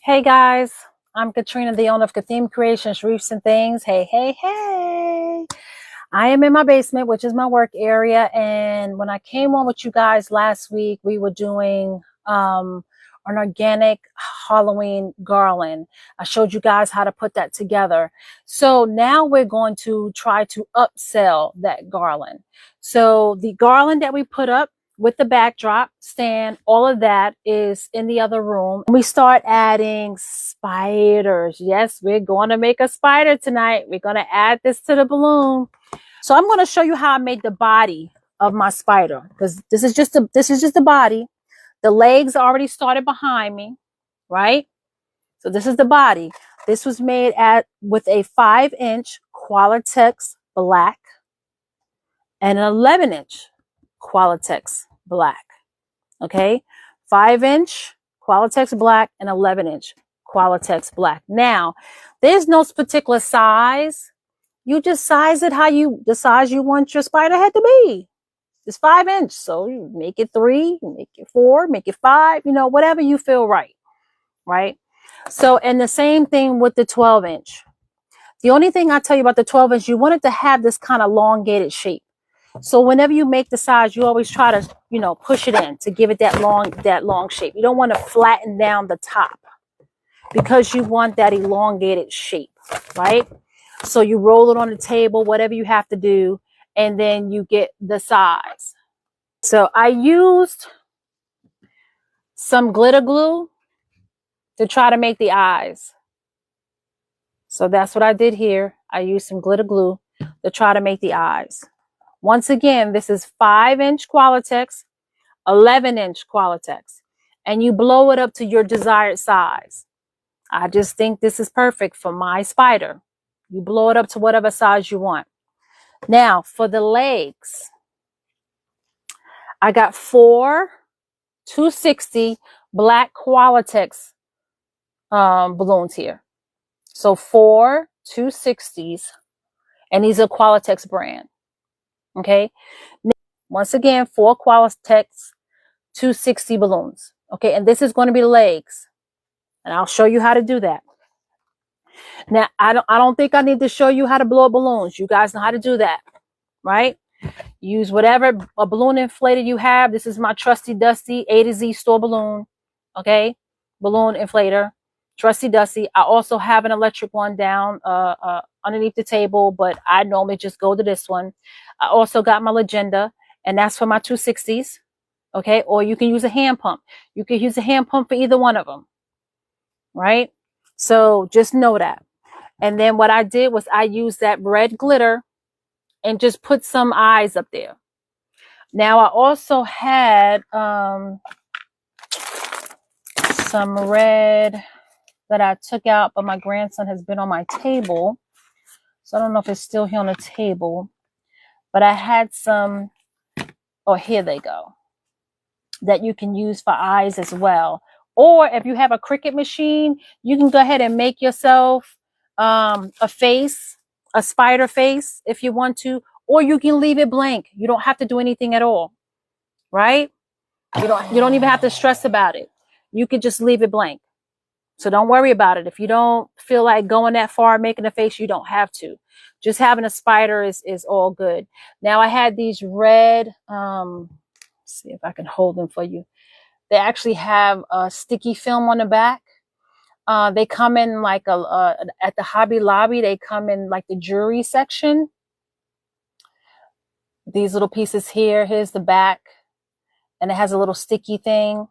Hey guys, I'm Katrina, the owner of Kathim Creations, Reefs and Things. Hey. I am in my basement, which is my work area. And when I came on with you guys last week, we were doing an organic Halloween garland. I showed you guys how to put that together. So now we're going to try to upsell that garland. So the garland that we put up with the backdrop stand, all of that is in the other room. We start adding spiders. Yes, we're going to make a spider tonight. We're going to add this to the balloon. So I'm going to show you how I made the body of my spider, because this is just the body. The legs already started behind me, right? So this is the body. This was made with a 5-inch Qualatex black and an 11-inch Qualatex black. Okay, 5-inch Qualatex black and 11-inch Qualatex black. Now, there's no particular size. You just size it the size you want your spider head to be. It's 5-inch, so you make it 3, make it 4, make it 5, whatever you feel right? So, and the same thing with the 12-inch. The only thing I tell you about the 12-inch, you want it to have this kind of elongated shape. So whenever you make the size, you always try to, push it in to give it that long shape. You don't want to flatten down the top because you want that elongated shape, right? So you roll it on the table, whatever you have to do, and then you get the size. So I used some glitter glue to try to make the eyes. So that's what I did here. I used some glitter glue to try to make the eyes. Once again, this is 5-inch Qualatex, 11-inch Qualatex, and you blow it up to your desired size. I just think this is perfect for my spider. You blow it up to whatever size you want. Now, for the legs, I got 4 260 black Qualatex balloons here. So 4 260s, and these are Qualatex brand. Okay. Once again, 4 Qualatex 260 balloons. Okay, and this is going to be the legs, and I'll show you how to do that. Now, I don't think I need to show you how to blow up balloons. You guys know how to do that, right? Use whatever a balloon inflator you have. This is my trusty dusty A to Z store balloon. Okay, balloon inflator, trusty dusty. I also have an electric one down underneath the table, but I normally just go to this one. I also got my Legenda, and that's for my 260s. Okay, or you can use a hand pump. You can use a hand pump for either one of them, right? So just know that. And then what I did was I used that red glitter and just put some eyes up there. Now I also had some red that I took out, but my grandson has been on my table. So I don't know if it's still here on the table. But I had some, oh, here they go, that you can use for eyes as well. Or if you have a Cricut machine, you can go ahead and make yourself a face, a spider face if you want to, or you can leave it blank. You don't have to do anything at all, right? You don't even have to stress about it. You can just leave it blank. So don't worry about it. If you don't feel like going that far, making a face, you don't have to. Just having a spider is all good. Now I had these red, let's see if I can hold them for you. They actually have a sticky film on the back. They come in like at the Hobby Lobby, they come in like the jewelry section. These little pieces here, here's the back, and it has a little sticky thing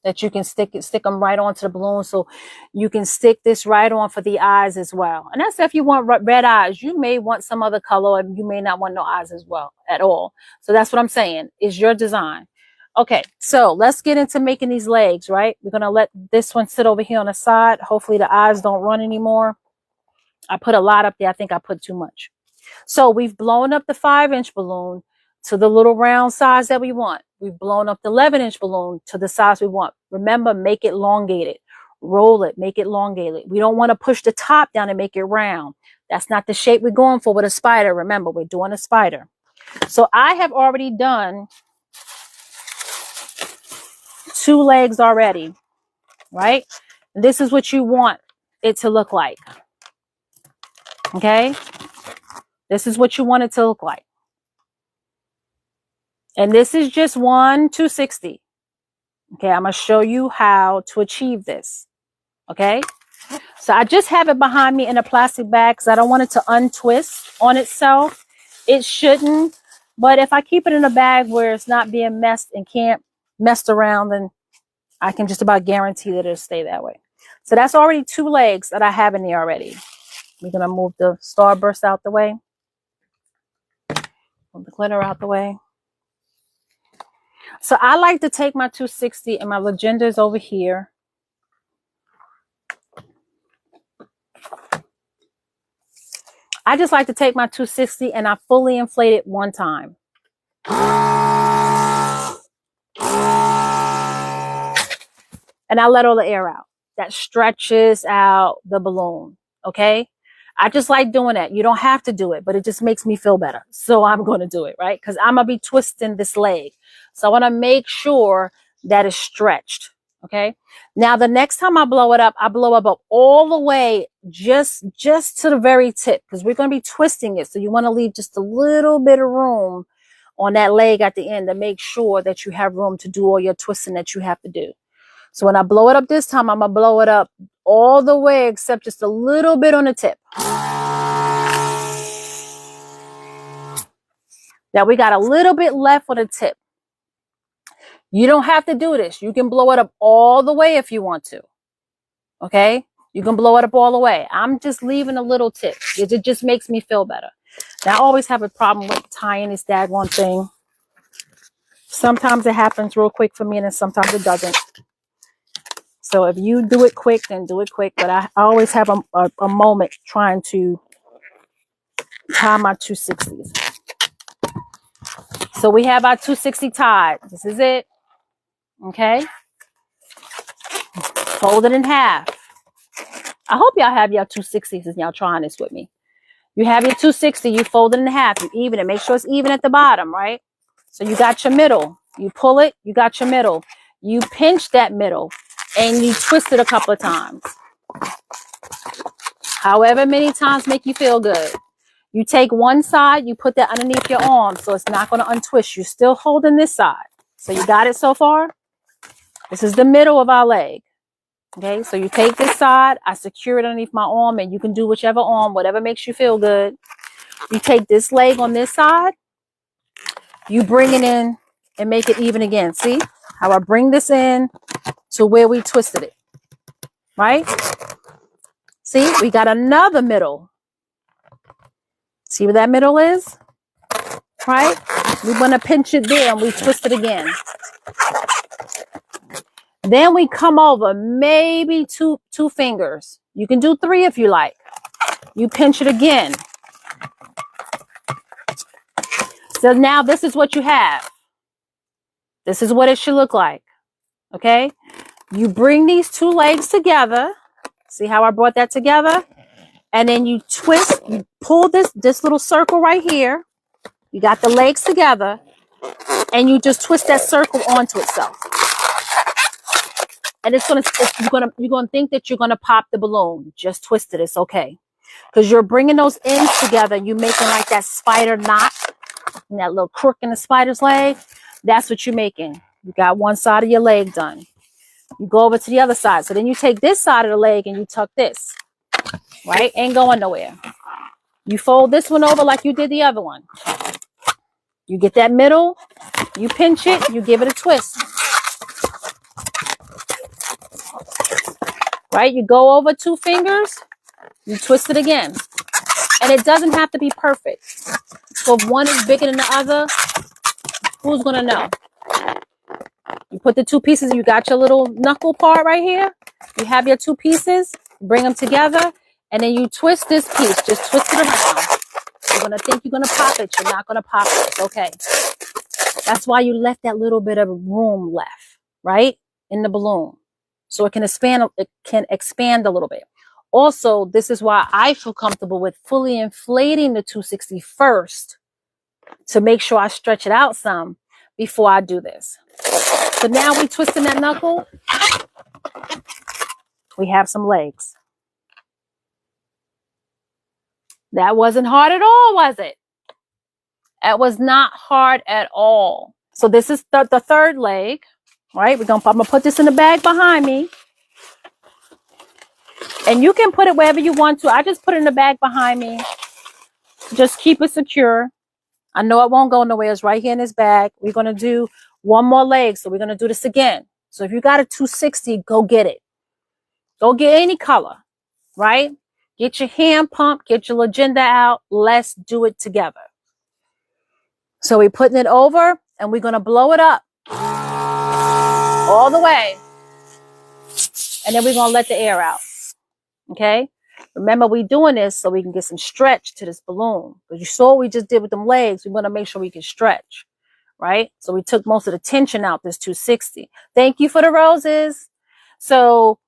that you can stick them right onto the balloon. So you can stick this right on for the eyes as well. And that's if you want red eyes. You may want some other color, and you may not want no eyes as well at all. So that's what I'm saying, is your design. Okay, so let's get into making these legs, right? We're going to let this one sit over here on the side. Hopefully the eyes don't run anymore. I put a lot up there. I think I put too much. So we've blown up the 5-inch balloon to the little round size that we want. We've blown up the 11-inch balloon to the size we want. Remember, make it elongated. Roll it, make it elongated. We don't want to push the top down and make it round. That's not the shape we're going for with a spider. Remember, we're doing a spider. So I have already done 2 legs already, right? This is what you want it to look like. Okay? This is what you want it to look like. And this is just 260. Okay, I'm going to show you how to achieve this. Okay? So I just have it behind me in a plastic bag because I don't want it to untwist on itself. It shouldn't. But if I keep it in a bag where it's not being messed and can't messed around, then I can just about guarantee that it'll stay that way. So that's already 2 legs that I have in there already. We're going to move the Starburst out the way. Move the glitter out the way. So I like to take my 260 and my Legendas over here. I just like to take my 260 and I fully inflate it one time. And I let all the air out. That stretches out the balloon. Okay? I just like doing that. You don't have to do it, but it just makes me feel better. So I'm going to do it, right? Because I'm going to be twisting this leg. So I want to make sure that it's stretched. Okay? Now, the next time I blow it up all the way just to the very tip, because we're going to be twisting it. So you want to leave just a little bit of room on that leg at the end to make sure that you have room to do all your twisting that you have to do. So when I blow it up this time, I'm going to blow it up all the way except just a little bit on the tip. Now we got a little bit left on the tip. You don't have to do this. You can blow it up all the way if you want to. Okay? You can blow it up all the way. I'm just leaving a little tip. It just makes me feel better. Now, I always have a problem with tying this daggone thing. Sometimes it happens real quick for me and then sometimes it doesn't. So if you do it quick, then do it quick. But I always have a moment trying to tie my 260s. So we have our 260 tied. This is it. Okay. Fold it in half. I hope y'all have your 260s and y'all trying this with me. You have your 260, you fold it in half, you even it. Make sure it's even at the bottom, right? So you got your middle. You pull it, you got your middle. You pinch that middle and you twist it a couple of times. However many times make you feel good. You take one side, you put that underneath your arm so it's not going to untwist. You're still holding this side. So you got it so far? This is the middle of our leg. Okay, so you take this side, I secure it underneath my arm, and you can do whichever arm, whatever makes you feel good. You take this leg on this side, you bring it in and make it even again. See how I bring this in to where we twisted it, right? See, we got another middle. See where that middle is, right? We want to pinch it there and we twist it again. Then we come over maybe two fingers. You can do 3 if you like. You pinch it again. So now this is what you have. This is what it should look like. Okay? You bring these 2 legs together. See how I brought that together? And then you twist, you pull this little circle right here. You got the legs together. And you just twist that circle onto itself. And you're gonna think that you're gonna pop the balloon. Just twist it. It's okay, because you're bringing those ends together. You're making like that spider knot and that little crook in the spider's leg. That's what you're making. You got one side of your leg done. You go over to the other side. So then you take this side of the leg and you tuck this. Right? Ain't going nowhere. You fold this one over like you did the other one. You get that middle. You pinch it. You give it a twist. Right? You go over 2 fingers, you twist it again. And it doesn't have to be perfect. So if one is bigger than the other, who's going to know? You put the 2 pieces, you got your little knuckle part right here. You have your 2 pieces, bring them together, and then you twist this piece. Just twist it around. You're going to think you're going to pop it. You're not going to pop it. It's okay. That's why you left that little bit of room left, right? In the balloon. So it can expand a little bit. Also, this is why I feel comfortable with fully inflating the 260 first to make sure I stretch it out some before I do this. So now we twisting that knuckle. we have some legs. That wasn't hard at all, was it? It was not hard at all. So this is the third leg, right? I'm gonna put this in the bag behind me. And you can put it wherever you want to. I just put it in the bag behind me. Just keep it secure. I know it won't go nowhere. It's right here in this bag. We're gonna do one more leg. So we're gonna do this again. So if you got a 260, go get it. Go get any color, right? Get your hand pump, get your Legenda out. Let's do it together. So we're putting it over and we're going to blow it up all the way. And then we're going to let the air out. Okay. Remember, we're doing this so we can get some stretch to this balloon. Because you saw what we just did with them legs. We want to make sure we can stretch. Right. So we took most of the tension out this 260. Thank you for the roses. So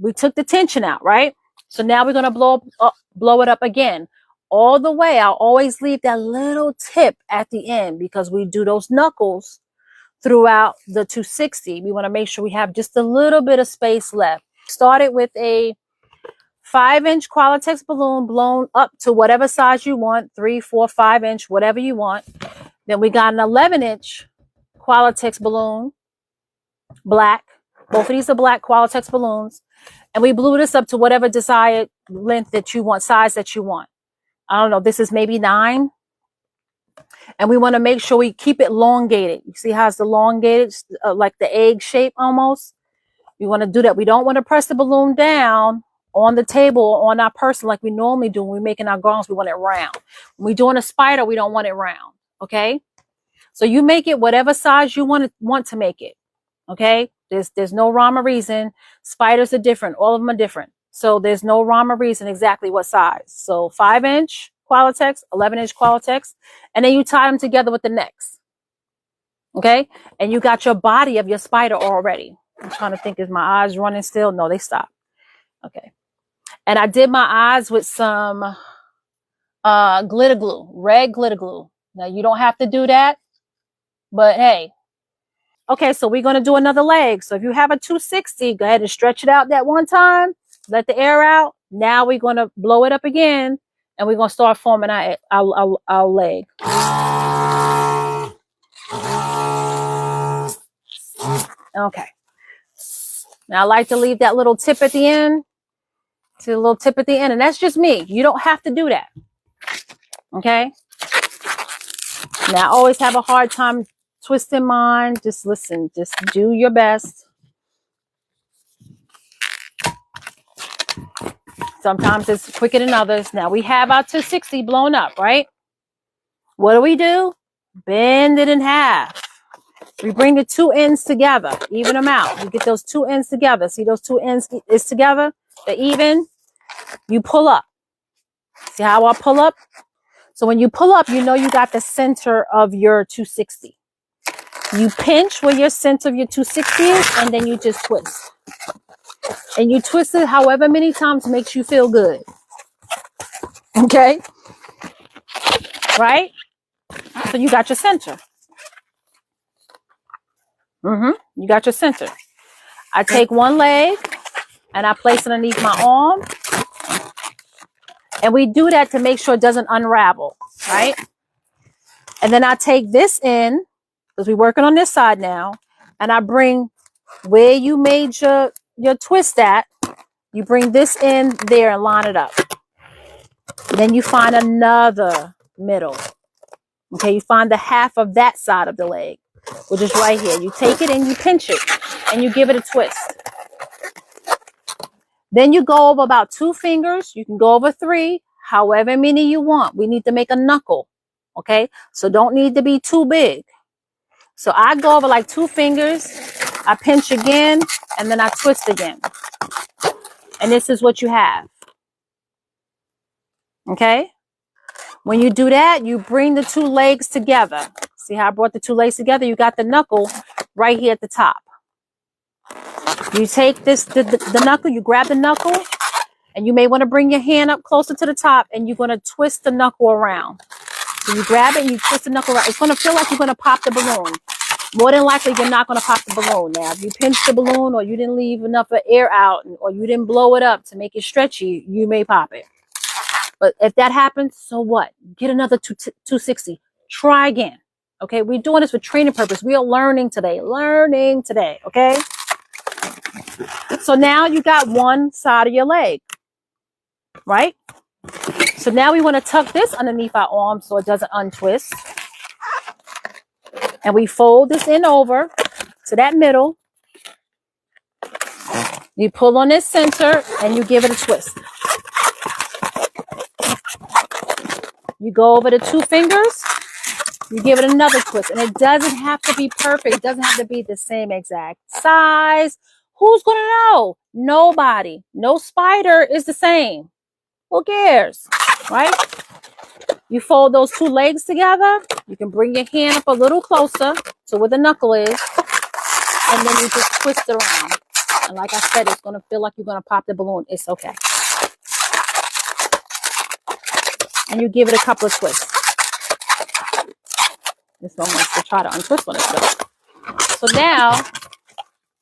we took the tension out. Right. So now we're going to blow it up again. All the way. I'll always leave that little tip at the end because we do those knuckles throughout the 260. We want to make sure we have just a little bit of space left. Started with a 5-inch Qualatex balloon blown up to whatever size you want, 3, 4, 5-inch, whatever you want. Then we got an 11-inch Qualatex balloon, black. Both of these are black Qualatex balloons. And we blew this up to whatever desired length that you want, size that you want. I don't know, this is maybe 9. And we want to make sure we keep it elongated. You see how it's elongated, like the egg shape almost? We want to do that. We don't want to press the balloon down on the table or on our person like we normally do when we're making our garlands. We want it round. When we're doing a spider, we don't want it round. Okay? So you make it whatever size you want to make it. Okay? There's no rhyme or reason. Spiders are different. All of them are different. So there's no rhyme or reason exactly what size. So 5-inch Qualatex, 11-inch Qualatex, and then you tie them together with the necks. Okay? And you got your body of your spider already. I'm trying to think, is my eyes running still? No, they stopped. Okay. And I did my eyes with some glitter glue, red glitter glue. Now you don't have to do that, but hey. Okay, so we're going to do another leg. So if you have a 260, go ahead and stretch it out that one time. Let the air out. Now we're going to blow it up again. And we're going to start forming our leg. Okay. Now I like to leave that little tip at the end. See a little tip at the end. And that's just me. You don't have to do that. Okay. Now I always have a hard time twisting mine. Just listen. Just do your best. Sometimes it's quicker than others. Now we have our 260 blown up, right? What do? Bend it in half. We bring the two ends together, even them out. You get those two ends together. See those two ends is together? They're even. You pull up. See how I pull up? So when you pull up, you know you got the center of your 260. You pinch where your center of your 260 is, and then you just twist. And you twist it however many times makes you feel good. Okay? Right? So you got your center. You got your center. I take one leg and I place it underneath my arm. And we do that to make sure it doesn't unravel. Right? And then I take this in, because we're working on this side now, and I bring where you made your twist at, you bring this in there and line it up. Then you find another middle. Okay, you find the half of that side of the leg, which is right here. You take it and you pinch it and you give it a twist. Then you go over about 2 fingers. You can go over 3, however many you want. We need to make a knuckle. Okay, so don't need to be too big. So I go over like 2 fingers. I pinch again and then I twist again. And this is what you have. Okay. When you do that, you bring the 2 legs together. See how I brought the 2 legs together? You got the knuckle right here at the top. You take the knuckle, you grab the knuckle, and you may want to bring your hand up closer to the top, and you're going to twist the knuckle around. So you grab it and you twist the knuckle around. It's going to feel like you're going to pop the balloon. more than likely you're not going to pop the balloon. Now, if you pinch the balloon or you didn't leave enough of air out or you didn't blow it up to make it stretchy, you may pop it. But if that happens, so what? Get another 260. Try again. Okay, we're doing this for training purpose. We are learning today. Okay? So now you got one side of your leg, right? So now we want to tuck this underneath our arm so it doesn't untwist. And we fold this in over to that middle. You pull on this center and you give it a twist. You go over the 2 fingers. You give it another twist. And it doesn't have to be perfect. It doesn't have to be the same exact size. Who's going to know? Nobody. No spider is the same. Who cares? Right? You fold those 2 legs together. You can bring your hand up a little closer to where the knuckle is. And then you just twist it around. And like I said, it's going to feel like you're going to pop the balloon. It's okay. And you give it a couple of twists. This one wants to try to untwist on itself. So now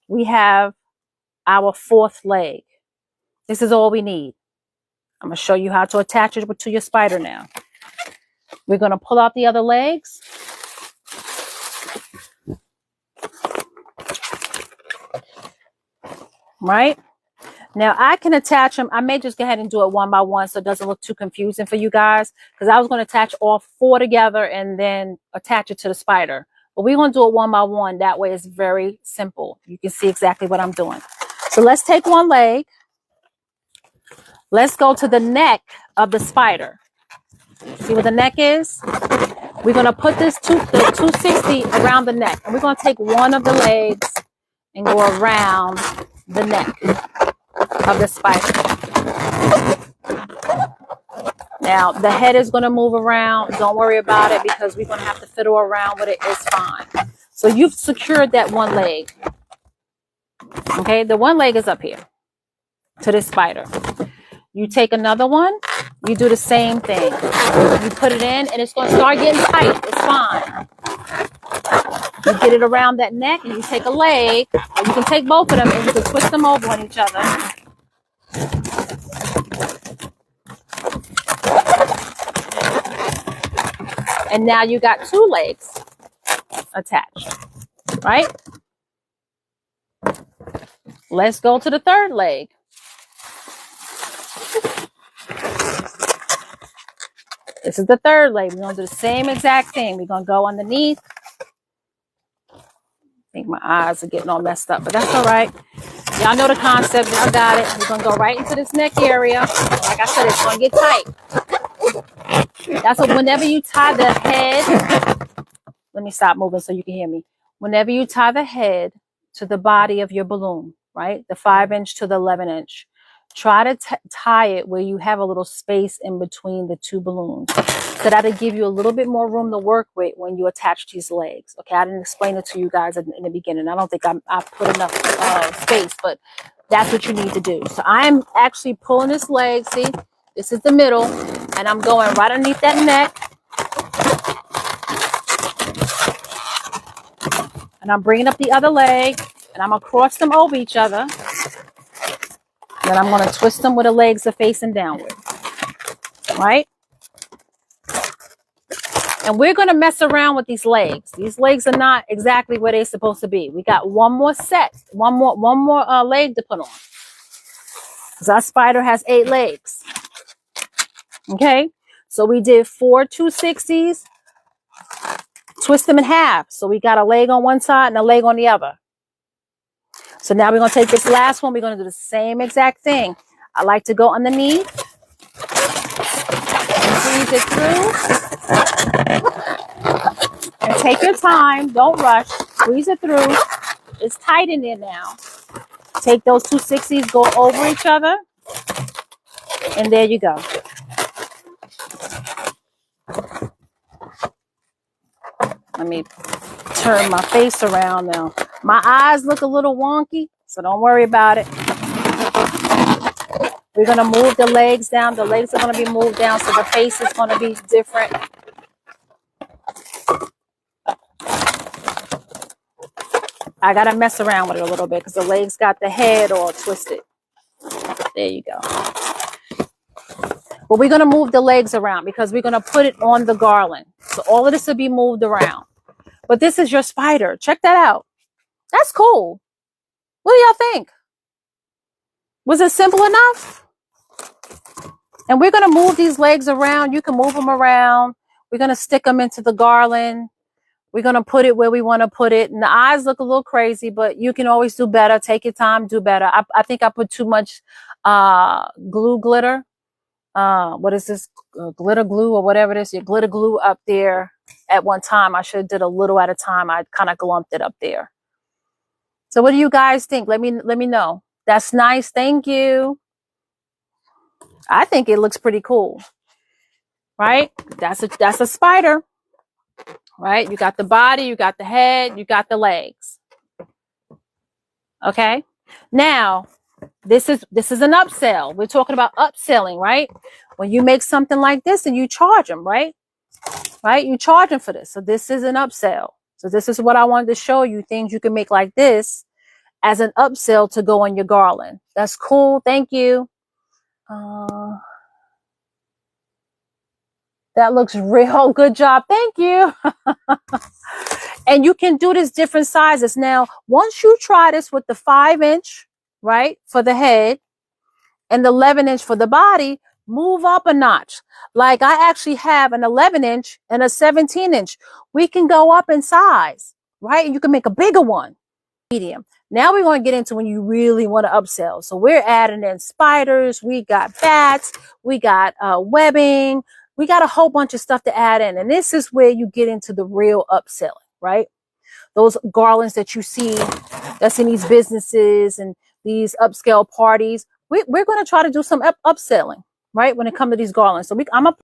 we have our 4th leg. This is all we need. I'm going to show you how to attach it to your spider now. We're going to pull out the other legs. Right? Now I can attach them. I may just go ahead and do it one by one so it doesn't look too confusing for you guys. Because I was going to attach all 4 together and then attach it to the spider. But we're going to do it one by one. That way it's very simple. You can see exactly what I'm doing. So let's take one leg. Let's go to the neck of the spider. See what the neck is? We're going to put the 260 around the neck. And we're going to take one of the legs and go around the neck of the spider. Now, the head is going to move around. Don't worry about it because we're going to have to fiddle around with it. It's fine. So you've secured that one leg. Okay, the one leg is up here to this spider. You take another one. You do the same thing. You put it in and it's going to start getting tight. It's fine. You get it around that neck and you take a leg. Or you can take both of them and you can twist them over on each other. And now you got 2 legs attached, right? Let's go to the 3rd leg. This is the 3rd leg. We're going to do the same exact thing. We're going to go underneath. I think my eyes are getting all messed up, but that's all right. Y'all know the concept. Y'all got it. We're going to go right into this neck area. Like I said, it's going to get tight. That's what, whenever you tie the head, let me stop moving so you can hear me. Whenever you tie the head to the body of your balloon, right? The 5-inch to the 11-inch. Try to tie it where you have a little space in between the 2 balloons. So that'll give you a little bit more room to work with when you attach these legs. Okay, I didn't explain it to you guys in the beginning. I don't think I put enough space, but that's what you need to do. So I'm actually pulling this leg. See, this is the middle, and I'm going right underneath that neck. And I'm bringing up the other leg, and I'm going to cross them over each other. Then I'm going to twist them where the legs are facing downward. Right? And we're going to mess around with these legs. These legs are not exactly where they're supposed to be. We got one more set, one more leg to put on. Because our spider has 8 legs. Okay? So we did 4 260s. Twist them in half. So we got a leg on one side and a leg on the other. So now we're going to take this last one. We're going to do the same exact thing. I like to go underneath. Squeeze it through. And take your time. Don't rush. Squeeze it through. It's tight in there now. Take those 260s, go over each other. And there you go. Let me turn my face around now. My eyes look a little wonky, so don't worry about it. We're going to move the legs down. The legs are going to be moved down, so the face is going to be different. I got to mess around with it a little bit because the legs got the head all twisted. There you go. But we're going to move the legs around because we're going to put it on the garland. So all of this will be moved around. But this is your spider. Check that out. That's cool. What do y'all think? Was it simple enough? And we're going to move these legs around. You can move them around. We're going to stick them into the garland. We're going to put it where we want to put it. And the eyes look a little crazy, but you can always do better. Take your time, do better. I think I put too much glue glitter. What is this? Glitter glue or whatever it is. Your glitter glue up there at one time. I should have did a little at a time. I kind of glumped it up there. So what do you guys think? Let me know. That's nice. Thank you. I think it looks pretty cool. Right? That's a spider. Right? You got the body, you got the head, you got the legs. Okay? Now, this is an upsell. We're talking about upselling, right? When you make something like this and you charge them, right? Right? You charge them for this. So this is an upsell. So this is what I wanted to show you, things you can make like this as an upsell to go on your garland. That's cool. Thank you. That looks real. Good job. Thank you. And you can do this different sizes. Now, once you try this with the 5-inch, right, for the head and the 11-inch for the body, move up a notch. Like I actually have an 11-inch and a 17-inch. We can go up in size, right? You can make a bigger one. Medium. Now we're going to get into when you really want to upsell. So we're adding in spiders. We got bats. We got webbing. We got a whole bunch of stuff to add in. And this is where you get into the real upselling, right? Those garlands that you see that's in these businesses and these upscale parties. We're going to try to do some upselling, right? When it comes to these garlands. So I'm going to